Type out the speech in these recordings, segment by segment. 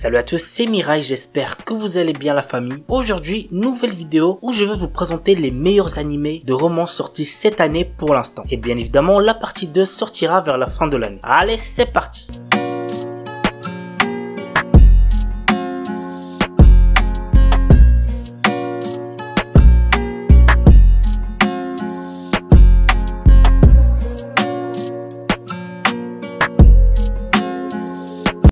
Salut à tous, c'est Mirai, j'espère que vous allez bien la famille. Aujourd'hui, nouvelle vidéo où je vais vous présenter les meilleurs animés de romans sortis cette année pour l'instant. Et bien évidemment, la partie 2 sortira vers la fin de l'année. Allez, c'est parti!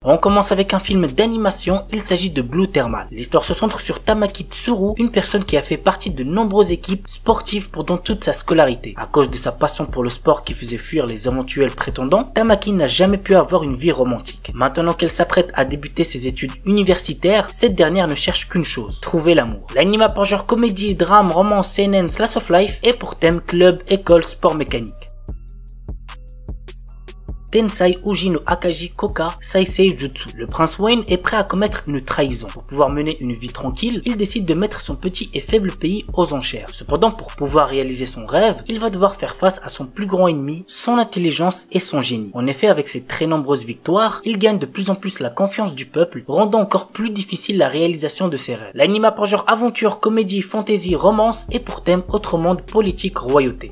On commence avec un film d'animation, il s'agit de Blue Thermal. L'histoire se centre sur Tamaki Tsuru, une personne qui a fait partie de nombreuses équipes sportives pendant toute sa scolarité. À cause de sa passion pour le sport qui faisait fuir les éventuels prétendants, Tamaki n'a jamais pu avoir une vie romantique. Maintenant qu'elle s'apprête à débuter ses études universitaires, cette dernière ne cherche qu'une chose, trouver l'amour. L'anime a pour genre comédie, drame, romance, seinen, slice of life et pour thème club, école, sport mécanique. Tensai Uji no Akaji Koka Saisei Jutsu. Le prince Wayne est prêt à commettre une trahison. Pour pouvoir mener une vie tranquille, il décide de mettre son petit et faible pays aux enchères. Cependant, pour pouvoir réaliser son rêve, il va devoir faire face à son plus grand ennemi, son intelligence et son génie. En effet, avec ses très nombreuses victoires, il gagne de plus en plus la confiance du peuple, rendant encore plus difficile la réalisation de ses rêves. L'anime a pour genre aventure, comédie, fantasy, romance et pour thème autre monde, politique, royauté.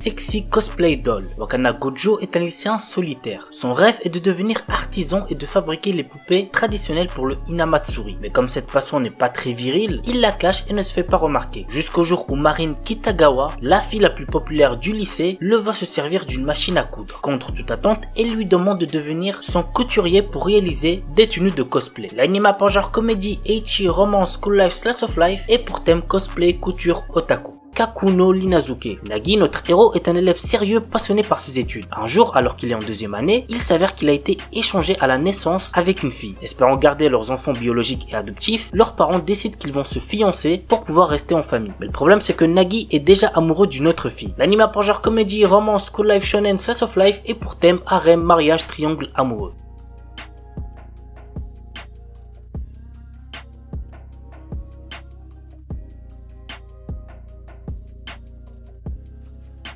Sexy Cosplay Doll. Wakana Gojo est un lycéen solitaire. Son rêve est de devenir artisan et de fabriquer les poupées traditionnelles pour le Hinamatsuri. Mais comme cette passion n'est pas très virile, il la cache et ne se fait pas remarquer. Jusqu'au jour où Marine Kitagawa, la fille la plus populaire du lycée, le voit se servir d'une machine à coudre. Contre toute attente, elle lui demande de devenir son couturier pour réaliser des tenues de cosplay. L'anime a pour genre comédie, ecchi, romance, school life, slice of life et pour thème cosplay, couture, otaku. Kakuno Linazuke. Nagi, notre héros, est un élève sérieux passionné par ses études. Un jour, alors qu'il est en deuxième année, il s'avère qu'il a été échangé à la naissance avec une fille. Espérant garder leurs enfants biologiques et adoptifs, leurs parents décident qu'ils vont se fiancer pour pouvoir rester en famille. Mais le problème, c'est que Nagi est déjà amoureux d'une autre fille. L'anime a pour genre comédie, romance, school life, shonen, slice of life et pour thème harem, mariage, triangle amoureux.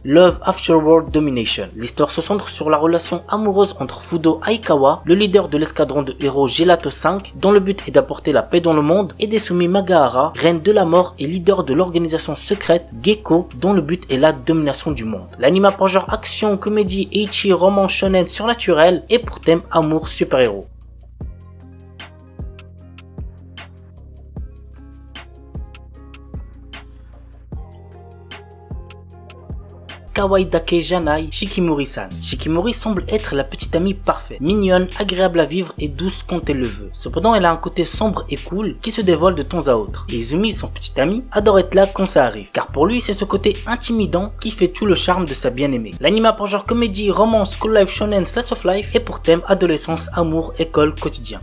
Love After World Domination. L'histoire se centre sur la relation amoureuse entre Fudo Aikawa, le leader de l'escadron de héros Gelato 5, dont le but est d'apporter la paix dans le monde, et Desumi Magahara, reine de la mort et leader de l'organisation secrète Gecko, dont le but est la domination du monde. L'anime a pour genre action, comédie, ecchi, roman, shonen, surnaturel et pour thème amour super-héros. Kawaii-dake Janai Shikimori-san. Shikimori semble être la petite amie parfaite, mignonne, agréable à vivre et douce quand elle le veut. Cependant, elle a un côté sombre et cool qui se dévoile de temps à autre. Et Izumi, son petit ami, adore être là quand ça arrive, car pour lui, c'est ce côté intimidant qui fait tout le charme de sa bien-aimée. L'anime a pour genre comédie, romance, school life, shonen, slice of life et pour thème adolescence, amour, école, quotidien.